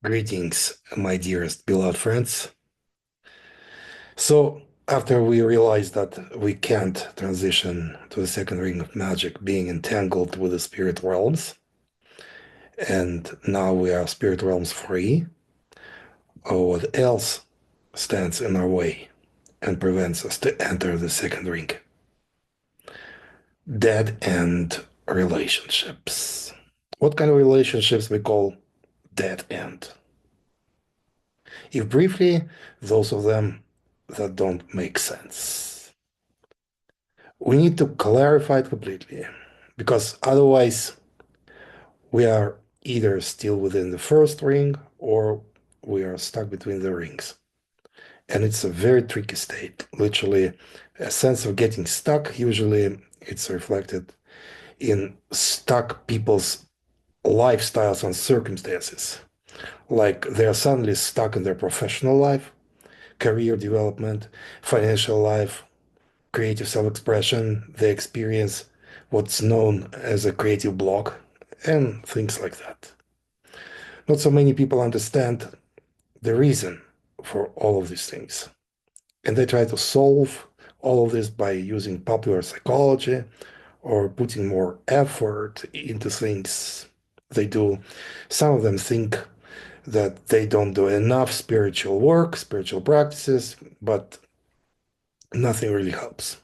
Greetings, my dearest beloved friends. So, after we realized that we can't transition to the second ring of magic being entangled with the spirit realms, and now we are spirit realms free, what else stands in our way and prevents us to enter the second ring? Dead end relationships. What kind of relationships we call dead end? If briefly, those of them that don't make sense. We need to clarify it completely because otherwise we are either still within the first ring or we are stuck between the rings. And it's a very tricky state. Literally, a sense of getting stuck, usually it's reflected in stuck people's lifestyles and circumstances. Like they're suddenly stuck in their professional life, career development, financial life, creative self-expression, they experience what's known as a creative block and things like that. Not so many people understand the reason for all of these things. And they try to solve all of this by using popular psychology or putting more effort into things they do. Some of them think that they don't do enough spiritual work, spiritual practices, but nothing really helps.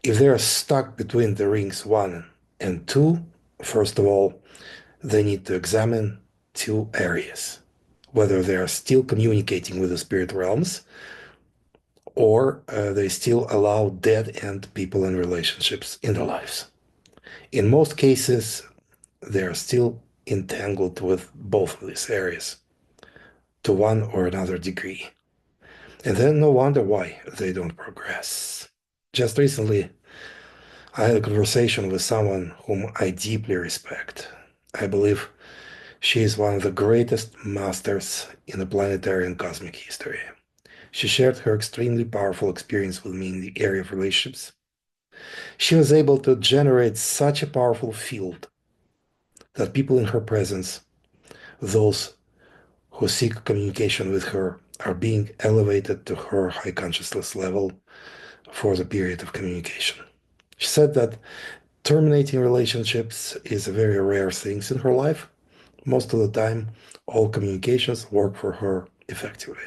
If they're stuck between the rings one and two, first of all, they need to examine two areas, whether they are still communicating with the spirit realms or they still allow dead end people and relationships in their lives. In most cases, they are still entangled with both of these areas to one or another degree. And then no wonder why they don't progress. Just recently, I had a conversation with someone whom I deeply respect. I believe she is one of the greatest masters in the planetary and cosmic history. She shared her extremely powerful experience with me in the area of relationships. She was able to generate such a powerful field that people in her presence, those who seek communication with her, are being elevated to her high consciousness level for the period of communication. She said that terminating relationships is a very rare thing in her life. Most of the time, all communications work for her effectively.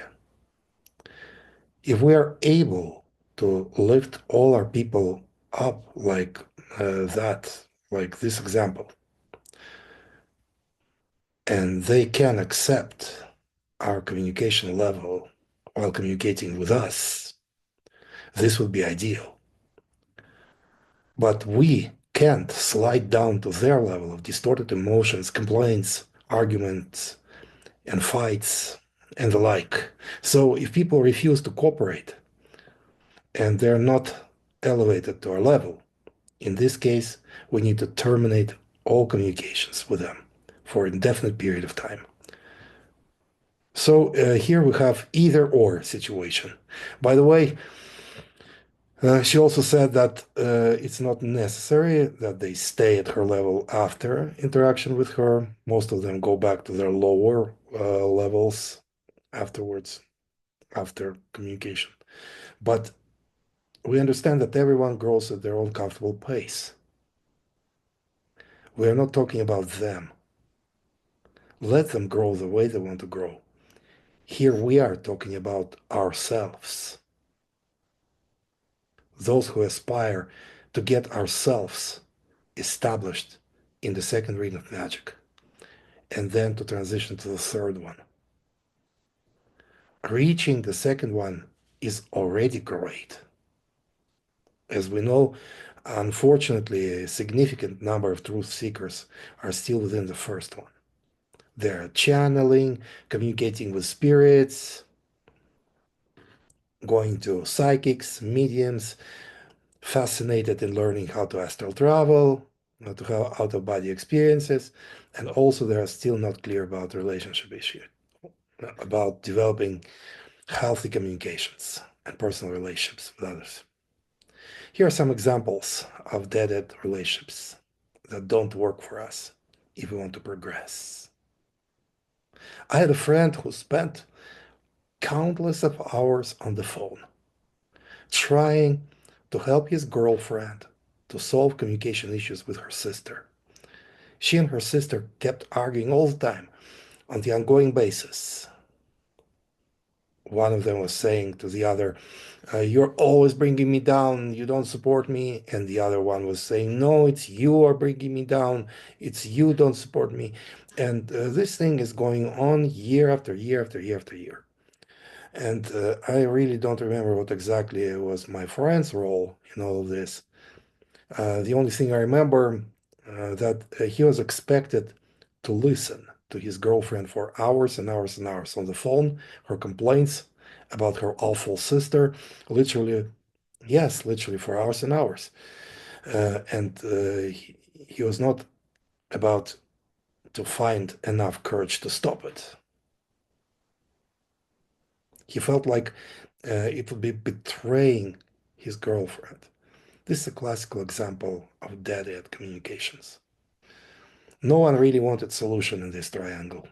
If we are able to lift all our people up like that, like this example, and they can accept our communication level while communicating with us, this would be ideal. But we can't slide down to their level of distorted emotions, complaints, arguments, and fights and the like. So if people refuse to cooperate and they're not elevated to our level, in this case, we need to terminate all communications with them for an indefinite period of time. So here we have either or situation. By the way, she also said that it's not necessary that they stay at her level after interaction with her. Most of them go back to their lower levels afterwards, after communication. But we understand that everyone grows at their own comfortable pace. We are not talking about them. Let them grow the way they want to grow. Here we are talking about ourselves, those who aspire to get ourselves established in the second ring of magic, and then to transition to the third one. Reaching the second one is already great. As we know, unfortunately, a significant number of truth seekers are still within the first one. They're channeling, communicating with spirits, going to psychics, mediums, fascinated in learning how to astral travel, how to have out of body experiences, and also they are still not clear about relationship issues, about developing healthy communications and personal relationships with others. Here are some examples of dead-end relationships that don't work for us if we want to progress. I had a friend who spent countless of hours on the phone trying to help his girlfriend to solve communication issues with her sister. She and her sister kept arguing all the time on the ongoing basis. One of them was saying to the other, you're always bringing me down. You don't support me. And the other one was saying, no, it's you are bringing me down. It's you don't support me. And this thing is going on year after year after year after year. And I really don't remember what exactly was my friend's role in all of this. The only thing I remember that he was expected to listen to his girlfriend for hours and hours and hours on the phone, her complaints about her awful sister, literally, yes, literally for hours and hours. And he was not about to find enough courage to stop it. He felt like it would be betraying his girlfriend. This is a classical example of dead-end communications. No one really wanted solution in this triangle.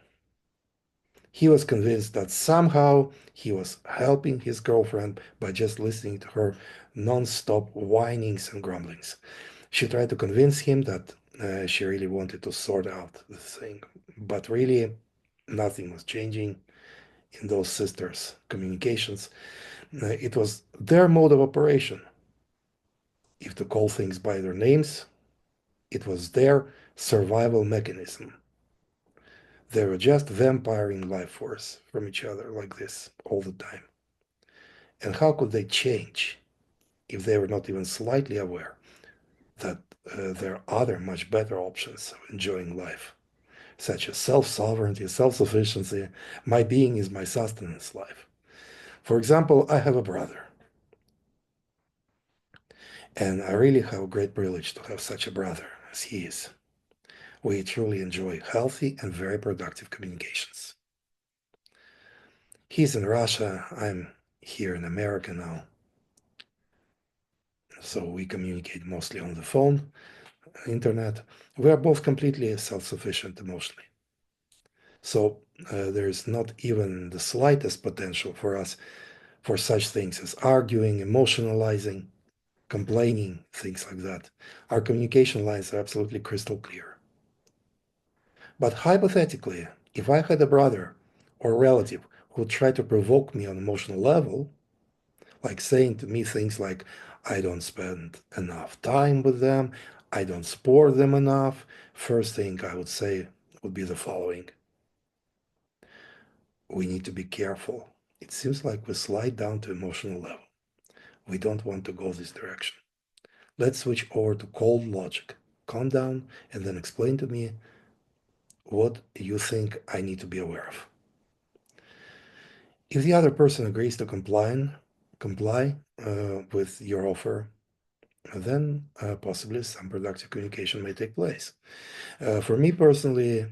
He was convinced that somehow he was helping his girlfriend by just listening to her non-stop whinings and grumblings. She tried to convince him that she really wanted to sort out the thing, but really nothing was changing in those sisters' communications. It was their mode of operation. If to call things by their names, it was their survival mechanism. They were just vampiring life force from each other like this all the time. And how could they change if they were not even slightly aware that there are other much better options of enjoying life, such as self-sovereignty, self-sufficiency? My being is my sustenance life. For example, I have a brother, and I really have a great privilege to have such a brother as he is. We truly enjoy healthy and very productive communications. He's in Russia, I'm here in America now. So we communicate mostly on the phone, internet. We are both completely self-sufficient emotionally. So there is not even the slightest potential for us for such things as arguing, emotionalizing, complaining, things like that. Our communication lines are absolutely crystal clear. But hypothetically, if I had a brother or relative who tried to provoke me on an emotional level, like saying to me things like, I don't spend enough time with them, I don't support them enough, first thing I would say would be the following. We need to be careful. It seems like we slide down to emotional level. We don't want to go this direction. Let's switch over to cold logic. Calm down and then explain to me what you think I need to be aware of. If the other person agrees to comply with your offer, then possibly some productive communication may take place. For me personally,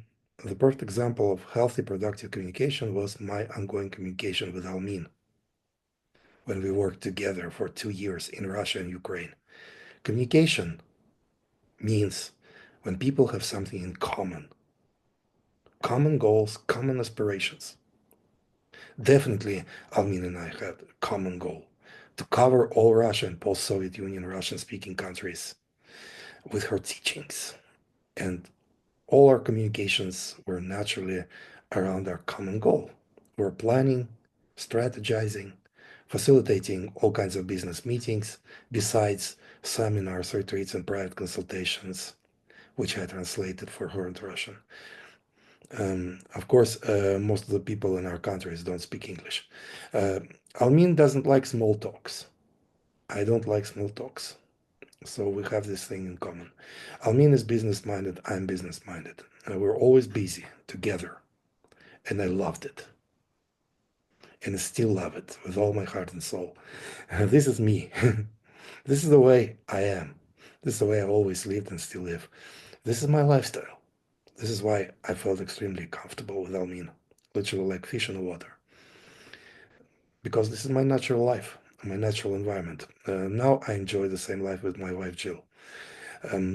the perfect example of healthy productive communication was my ongoing communication with Almin when we worked together for 2 years in Russia and Ukraine. Communication means when people have something in common, common goals, common aspirations. Definitely, Almin and I had a common goal to cover all Russia and post-Soviet Union Russian-speaking countries with her teachings. And all our communications were naturally around our common goal. We're planning, strategizing, facilitating all kinds of business meetings, besides seminars, retreats, and private consultations, which I translated for her into Russian. Of course, most of the people in our countries don't speak English. Uh, Almin doesn't like small talks. I don't like small talks. So we have this thing in common. Almin is business-minded, I'm business-minded. We're always busy together. And I loved it. And I still love it with all my heart and soul. This is me. This is the way I am. This is the way I've always lived and still live. This is my lifestyle. This is why I felt extremely comfortable with Almin, literally like fish in the water. Because this is my natural life, my natural environment. Now I enjoy the same life with my wife, Jill.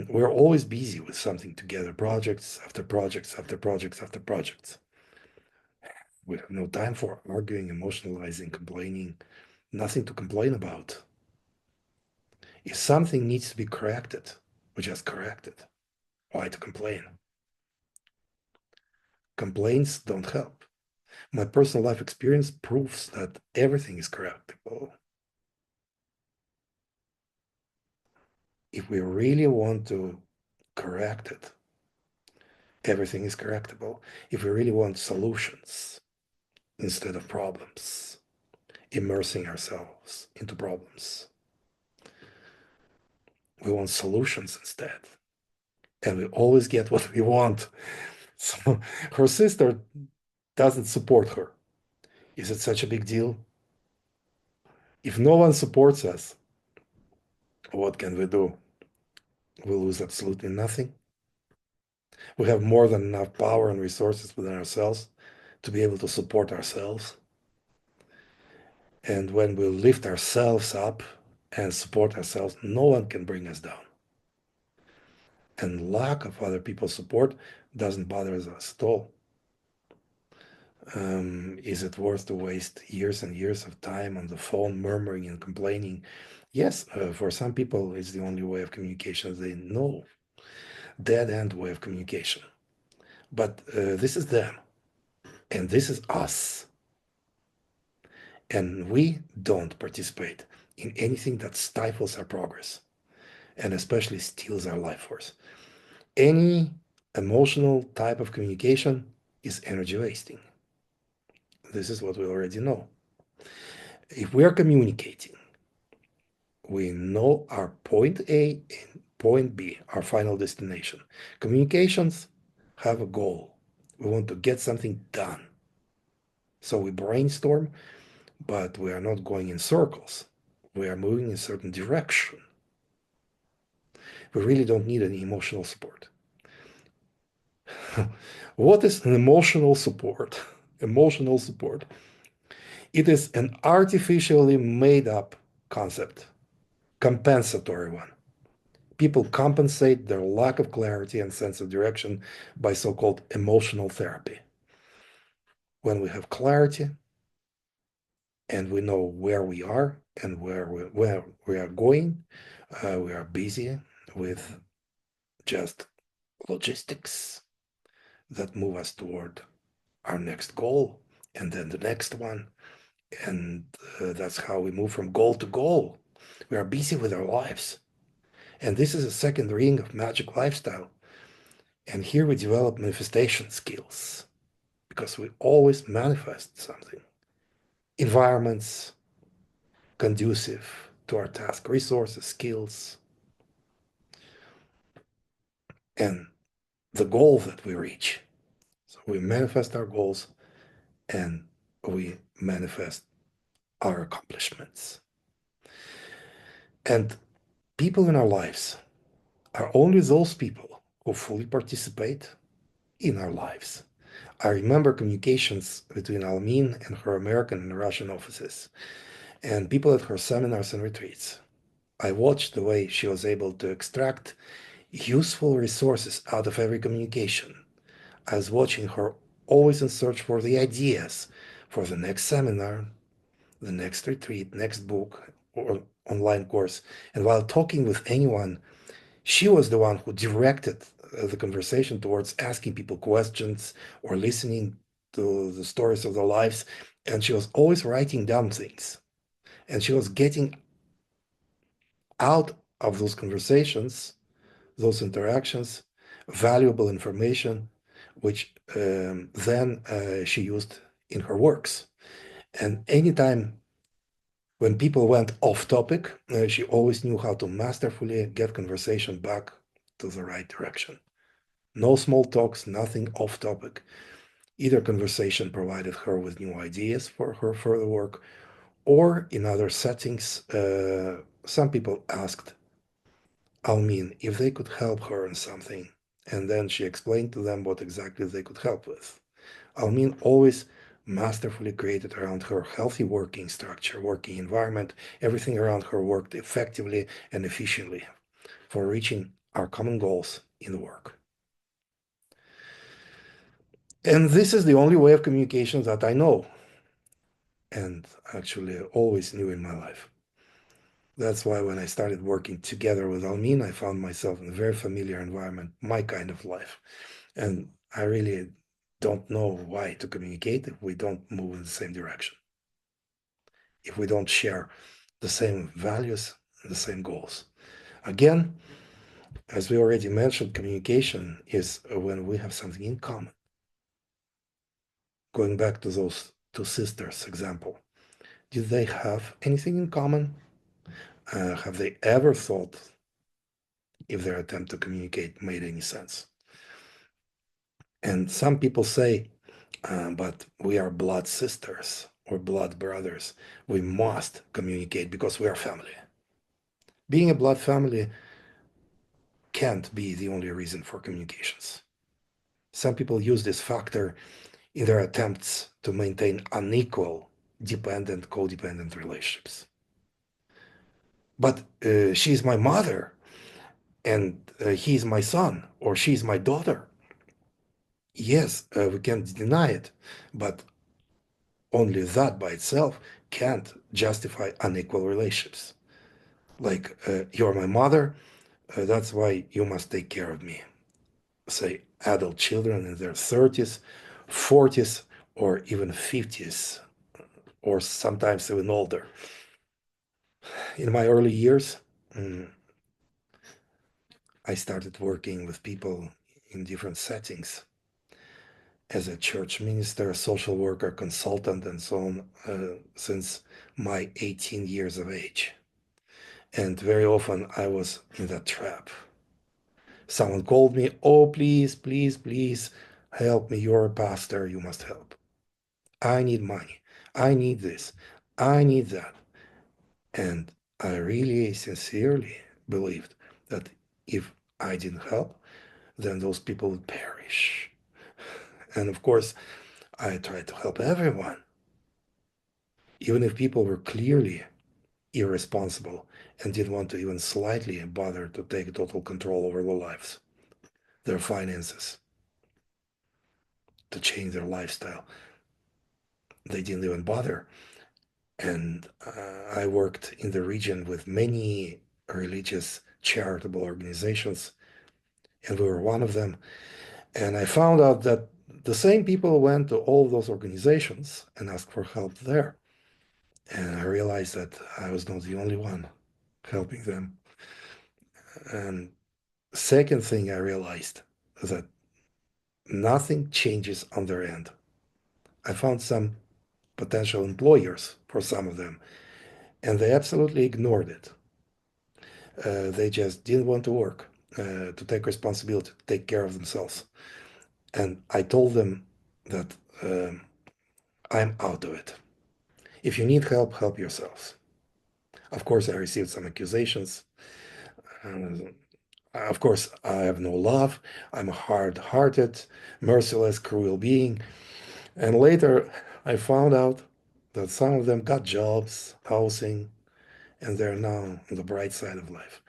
We're always busy with something together, projects after projects after projects after projects. We have no time for arguing, emotionalizing, complaining, nothing to complain about. If something needs to be corrected, we just correct it. Why to complain? Complaints don't help. My personal life experience proves that everything is correctable. If we really want to correct it, everything is correctable. If we really want solutions instead of problems, immersing ourselves into problems, we want solutions instead. And we always get what we want. So her sister doesn't support her. Is it such a big deal? If no one supports us, what can we do? We lose absolutely nothing. We have more than enough power and resources within ourselves to be able to support ourselves. And when we lift ourselves up and support ourselves, no one can bring us down. And lack of other people's support doesn't bother us at all. Is it worth to waste years and years of time on the phone murmuring and complaining? Yes, for some people, it's the only way of communication they know, dead end way of communication. But this is them, and this is us. And we don't participate in anything that stifles our progress and especially steals our life force. Any emotional type of communication is energy wasting. This is what we already know. If we are communicating, we know our point A and point B, our final destination. Communications have a goal. We want to get something done. So we brainstorm, but we are not going in circles. We are moving in a certain direction. We really don't need any emotional support. What is an emotional support? Emotional support. It is an artificially made up concept, compensatory one. People compensate their lack of clarity and sense of direction by so-called emotional therapy. When we have clarity and we know where we are and where we are going, we are busy with just logistics that move us toward our next goal and then the next one. And that's how we move from goal to goal. We are busy with our lives. And this is a second ring of magic lifestyle. And here we develop manifestation skills because we always manifest something. Environments conducive to our task, resources, skills, and the goal that we reach. So we manifest our goals and we manifest our accomplishments. And people in our lives are only those people who fully participate in our lives. I remember communications between Almin and her American and Russian offices, and people at her seminars and retreats. I watched the way she was able to extract useful resources out of every communication. I was watching her always in search for the ideas for the next seminar, the next retreat, next book, or online course. And while talking with anyone, she was the one who directed the conversation towards asking people questions or listening to the stories of their lives. And she was always writing down things. And she was getting out of those conversations, those interactions, valuable information, which then she used in her works. And anytime when people went off topic, she always knew how to masterfully get conversation back to the right direction. No small talks, nothing off topic. Either conversation provided her with new ideas for her further work, or in other settings, some people asked Almin if they could help her in something, and then she explained to them what exactly they could help with. Almin always masterfully created around her healthy working structure, working environment. Everything around her worked effectively and efficiently for reaching our common goals in the work. And this is the only way of communication that I know and actually always knew in my life. That's why when I started working together with Almin, I found myself in a very familiar environment, my kind of life. And I really don't know why to communicate if we don't move in the same direction, if we don't share the same values and the same goals. Again, as we already mentioned, communication is when we have something in common. Going back to those two sisters example, did they have anything in common? Have they ever thought if their attempt to communicate made any sense? And some people say, but we are blood sisters or blood brothers. We must communicate because we are family. Being a blood family can't be the only reason for communications. Some people use this factor in their attempts to maintain unequal dependent, codependent relationships. But she's my mother, and he's my son, or she's my daughter. Yes, we can't deny it, but only that by itself can't justify unequal relationships. Like, you're my mother, that's why you must take care of me. Say, adult children in their 30s, 40s, or even 50s, or sometimes even older. In my early years, mm, I started working with people in different settings as a church minister, social worker, consultant, and so on, since my 18 years of age. And very often I was in that trap. Someone called me, oh, please, please, please help me. You're a pastor. You must help. I need money. I need this. I need that. And I really sincerely believed that if I didn't help, then those people would perish. And of course, I tried to help everyone, even if people were clearly irresponsible and didn't want to even slightly bother to take total control over their lives, their finances, to change their lifestyle. They didn't even bother. And I worked in the region with many religious charitable organizations, and we were one of them. And I found out that the same people went to all those organizations and asked for help there. And I realized that I was not the only one helping them. And second thing I realized that nothing changes on their end. I found some potential employers for some of them, and they absolutely ignored it. They just didn't want to work, to take responsibility, to take care of themselves. And I told them that I'm out of it. If you need help, help yourselves. Of course, I received some accusations. Uh, of course, I have no love. I'm a hard-hearted, merciless, cruel being. And later, I found out that some of them got jobs, housing, and they're now on the bright side of life.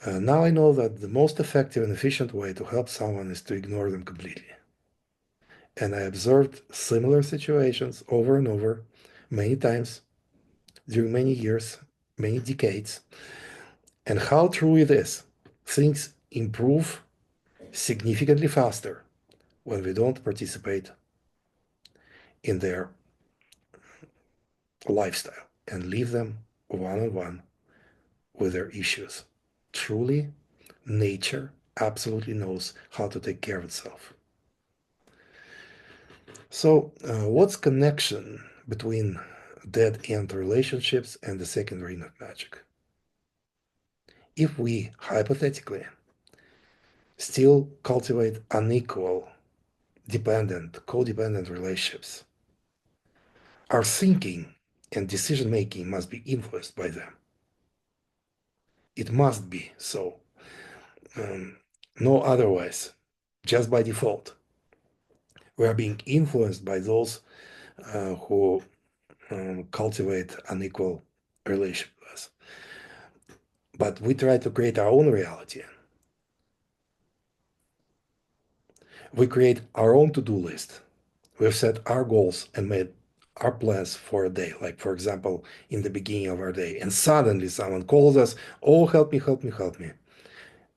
Now I know that the most effective and efficient way to help someone is to ignore them completely. And I observed similar situations over and over, many times, during many years, many decades. And how true it is. Things improve significantly faster when we don't participate in their lifestyle and leave them one on one with their issues. Truly, nature absolutely knows how to take care of itself. So, what's connection between dead end relationships and the second ring of magic? If we hypothetically still cultivate unequal, dependent, codependent relationships, our thinking and decision making must be influenced by them. It must be so. Um, no otherwise, just by default. We are being influenced by those who cultivate unequal relationships. But we try to create our own reality. We create our own to-do list. We've set our goals and made our plans for a day, like for example, in the beginning of our day, and suddenly someone calls us, oh, help me, help me, help me.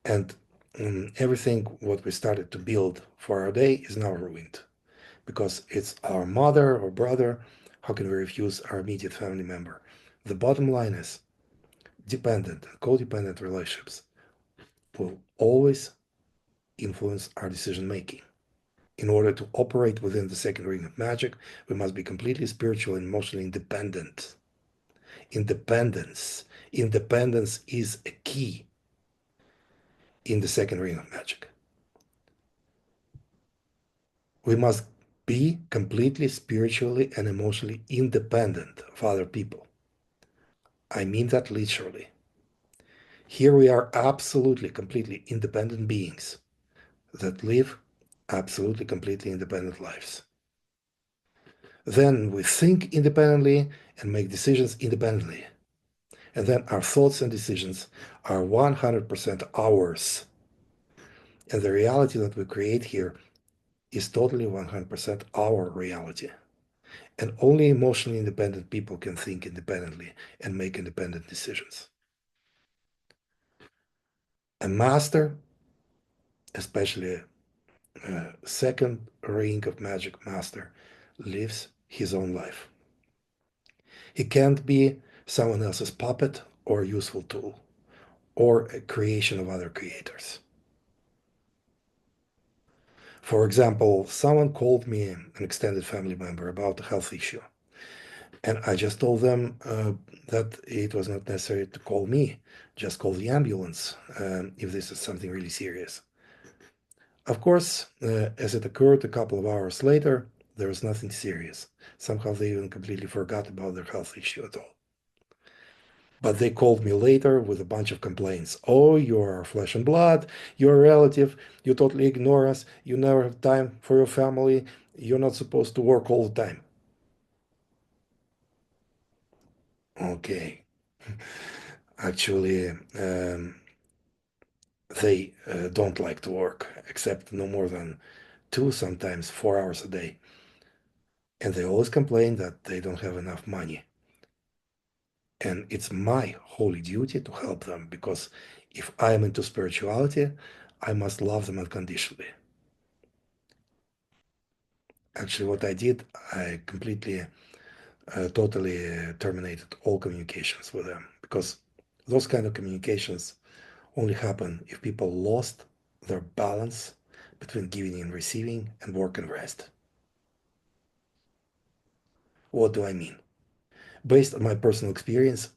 And everything what we started to build for our day is now ruined because it's our mother or brother. How can we refuse our immediate family member? The bottom line is dependent, codependent relationships will always influence our decision making. In order to operate within the second ring of magic, we must be completely spiritual and emotionally independent. Independence is a key in the second ring of magic. We must be completely spiritually and emotionally independent of other people. I mean that literally. Here we are absolutely, completely independent beings that live absolutely, completely independent lives. Then we think independently and make decisions independently. And then our thoughts and decisions are 100% ours. And the reality that we create here is totally 100% our reality. And only emotionally independent people can think independently and make independent decisions. A master, especially a second ring of magic master, lives his own life. He can't be someone else's puppet or useful tool or a creation of other creators. For example, someone called me, an extended family member, about a health issue. And I just told them that it was not necessary to call me, just call the ambulance if this is something really serious. Of course, as it occurred a couple of hours later, there was nothing serious. Somehow they even completely forgot about their health issue at all. But they called me later with a bunch of complaints. Oh, you're flesh and blood, you're a relative, you totally ignore us, you never have time for your family, you're not supposed to work all the time. Okay, actually, they don't like to work, except no more than 2, sometimes 4 hours a day. And they always complain that they don't have enough money. And it's my holy duty to help them because if I am into spirituality, I must love them unconditionally. Actually, what I did, I completely, totally terminated all communications with them because those kind of communications only happen if people lost their balance between giving and receiving and work and rest. What do I mean? Based on my personal experience,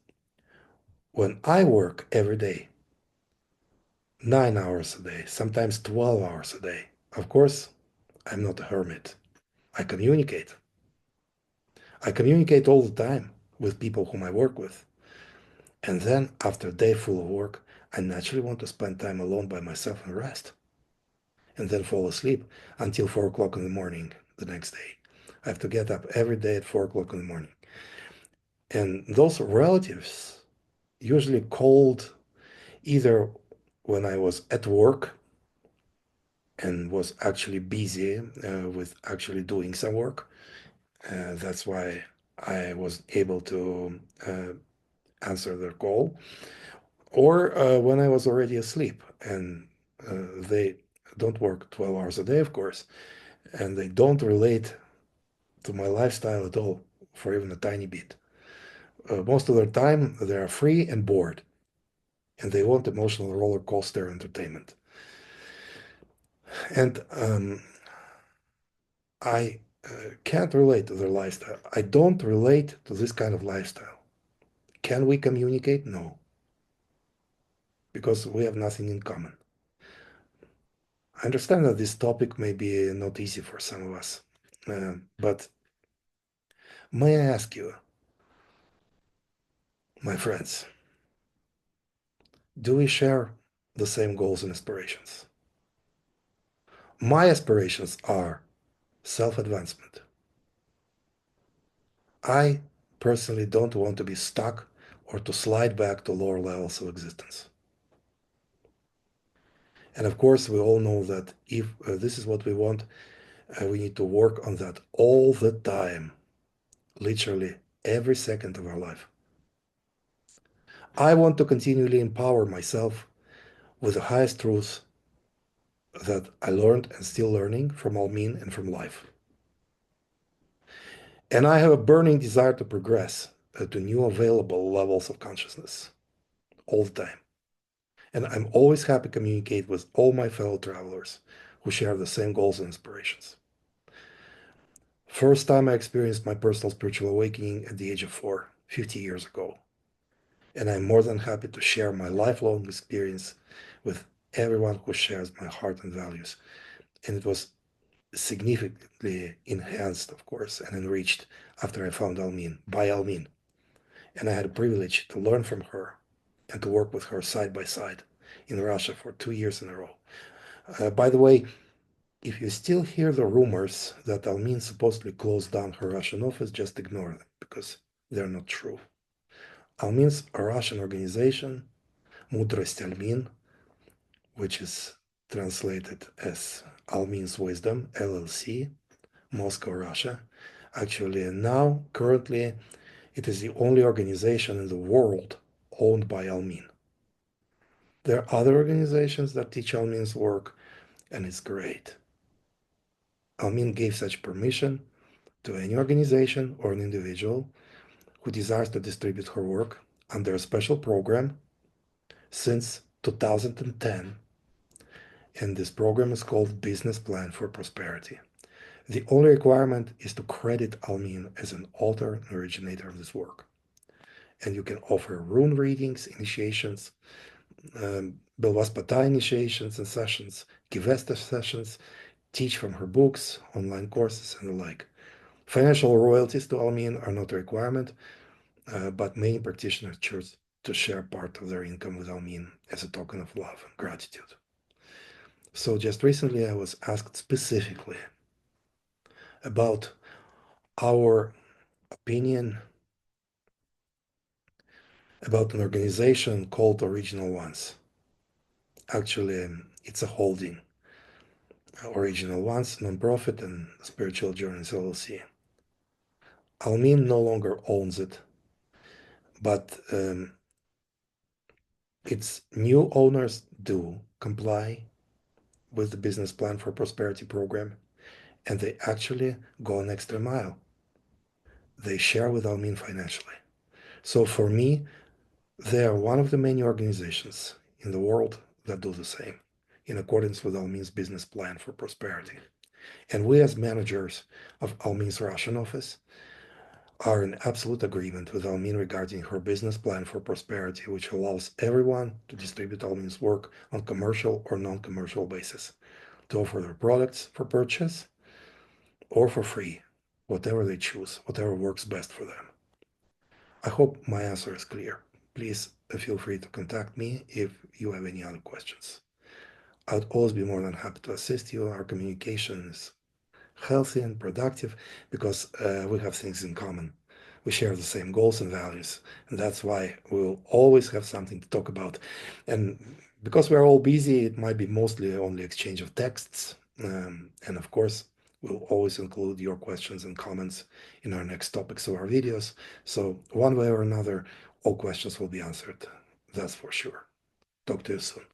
when I work every day, 9 hours a day, sometimes 12 hours a day, of course, I'm not a hermit. I communicate. I communicate all the time with people whom I work with. And then, after a day full of work, I naturally want to spend time alone by myself and rest, and then fall asleep until 4 o'clock in the morning the next day. I have to get up every day at 4 o'clock in the morning. And those relatives usually called either when I was at work and was actually busy with actually doing some work. That's why I was able to answer their call, or when I was already asleep and they don't work 12 hours a day, of course, and they don't relate to my lifestyle at all for even a tiny bit. Most of their time, they are free and bored, and they want emotional roller coaster entertainment. And I can't relate to their lifestyle. I don't relate to this kind of lifestyle. Can we communicate? No, because we have nothing in common. I understand that this topic may be not easy for some of us, but may I ask you, my friends, do we share the same goals and aspirations? My aspirations are self-advancement. I personally don't want to be stuck or to slide back to lower levels of existence. And of course, we all know that if this is what we want, we need to work on that all the time, literally every second of our life. I want to continually empower myself with the highest truths that I learned and still learning from Almin and from life. And I have a burning desire to progress to new available levels of consciousness all the time. And I'm always happy to communicate with all my fellow travelers who share the same goals and inspirations. First time I experienced my personal spiritual awakening at the age of 4, 50 years ago. And I'm more than happy to share my lifelong experience with everyone who shares my heart and values. And it was significantly enhanced, of course, and enriched after I found Almin, by Almin. And I had a privilege to learn from her and to work with her side by side in Russia for 2 years in a row. By the way, if you still hear the rumors that Almin supposedly closed down her Russian office, just ignore them because they're not true. Almin's a Russian organization, Mudrost Almin, which is translated as Almin's Wisdom, LLC, Moscow, Russia. Actually, now, currently, it is the only organization in the world owned by Almin. There are other organizations that teach Almin's work, and it's great. Almin gave such permission to any organization or an individual who desires to distribute her work under a special program since 2010, and this program is called Business Plan for Prosperity. The only requirement is to credit Almin as an author and originator of this work. And you can offer rune readings, initiations, Belvaspata initiations and sessions, Givesta sessions, teach from her books, online courses, and the like. Financial royalties to Almin are not a requirement, but many practitioners choose to share part of their income with Almin as a token of love and gratitude. So just recently I was asked specifically about our opinion about an organization called Original Ones. Actually, it's a holding, Original Ones, nonprofit, and Spiritual Journeys LLC. Almin no longer owns it, but its new owners do comply with the Business Plan for Prosperity program, and they actually go an extra mile. They share with Almin financially. So for me, they are one of the many organizations in the world that do the same, in accordance with Almin's Business Plan for Prosperity. And we as managers of Almin's Russian office are in absolute agreement with Almin regarding her business plan for prosperity, which allows everyone to distribute Almin's work on commercial or non-commercial basis, to offer their products for purchase or for free, whatever they choose, whatever works best for them. I hope my answer is clear. Please feel free to contact me if you have any other questions. I'd always be more than happy to assist you. Our communication is healthy and productive because we have things in common. We share the same goals and values, and that's why we'll always have something to talk about. And because we're all busy, it might be mostly only exchange of texts. And of course, we'll always include your questions and comments in our next topics of our videos. So one way or another, all questions will be answered. That's for sure. Talk to you soon.